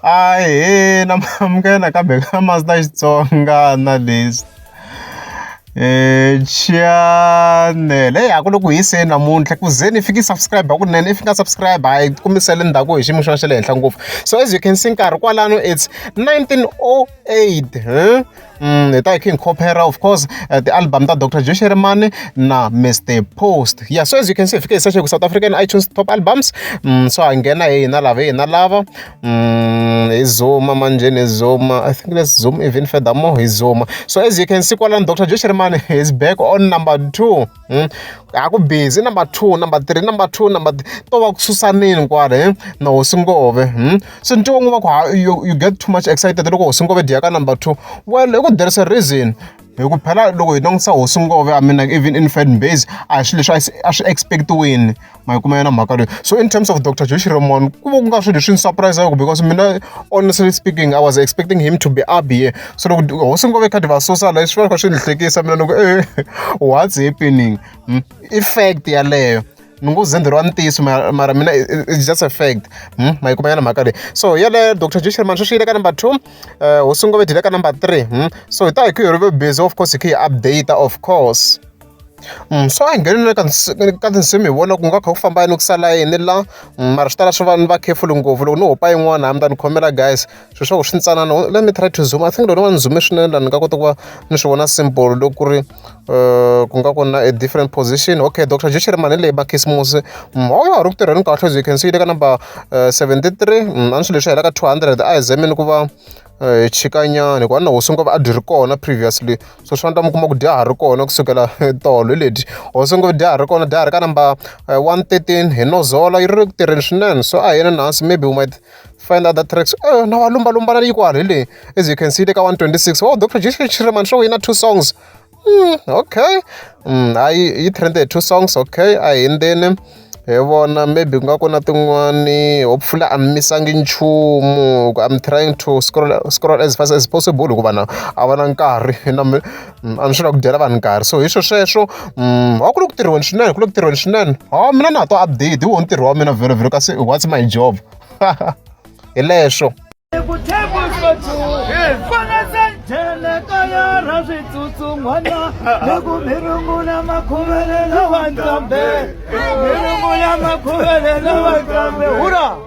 Ahee, namukela kambe ka Master Xitsonga analyst. Channel a ku le ku hiseni namuntlha ku ze ni fiki subscribe kunene if nga subscribe hayi kumisele ndzhaku hi xiyimo xa le henhla ngopfu. So as you can see nkarhi kwalano it's 1908 hi ta hi kha hi compare of course ti-album ta Dr. Joe Shirimani na Mr. Post. Yeah, so as you can see hi fike hi search ku South African iTunes top albums. So ha nghena hi hina lava hi zoma manjeni hi zoma, I think let's zoom even furthermore hi zoma. So as you can see kwalano Dr. Joe Shirimani is back on number 2. Aku busy number 2, number 3, number 2, number to va kususanini kwale na Hosingove. So nto you get too much excited loko Hosingove diya ka number 2. Well, there's a reason. Loko phela loko hi langutisa Hosingove, I mean like even in fan base a xilo leswi a swi expect to win ma yi kuma yena mhaka leyi. So in terms of Dr. Joe Shirimani ku va ku nga swilo leswi ni surprise because mina honestly speaking I was expecting him to be up here. So loko Hosingove kha va sosa la swi va swi ni hlekisa mina loko what's happening. Effect yaleyo ni ngo zenderiwa ntiyiso mara mina it's just a fact. Ma yi kuma yena mhaka leyi. So yale Dr. Joe Shirimani swi xiyile ka number 2, Hosingove dile ka number 3. So hi ta hi hi ri busy of course hi kha hi update of course. So a nghenile ka tinsimu hi vona ku nga kha ku famba yini ku sala yini la mara swi tala swi va ni va careful ngopfu loko ni hopa yin'wana hambi ta ni khomela guys swilo swa ku swi ntsanana. Let me try to zoom. I think loko ni zoome swinene laha ni nga kota ku va ni swi vona simple loko ku ri ku nga ku na a different position. Okay, Dr. Joe Shirimani leyi ba Khisimusi ha ri ku tirheni kahle as you can see yi le ka number 73. A ni swilo leswi hela ka 200 a hi zemeni ku va chikanyana hikuva na Hosingove a dyi ri kona previously. So swi endla mi kuma ku dya ha ri kona kusukela tolo hi leti Hosingove dya ha ri kona, dya ha ri ka number 113 hi Nozola yi ri ku tirheni swinene. So a hi yena nansi maybe we might find other tracks. Na wa lumbalumbana yi kwala hi leyi as you can see le ka 126. Oh, Dr. Joe Shirimani swo wina 2 songs. Okay, yi trended 2 songs. Okay, a hi ndzeni hi vona maybe ku nga ku na tin'wani hopefully a ni misangi nchumu. I'm trying to scroll as fast as possible hikuva na a va na nkarhi na a ni swi lava ku dyela vanhu nkarhi. So hi sweswo a ku le ku tirhiweni swinene, ku le ku tirhiweni swinene. Mina na ha to update hi wona ntirho wa mina vhelo kasi what's my job. Hi leswo. Hurra!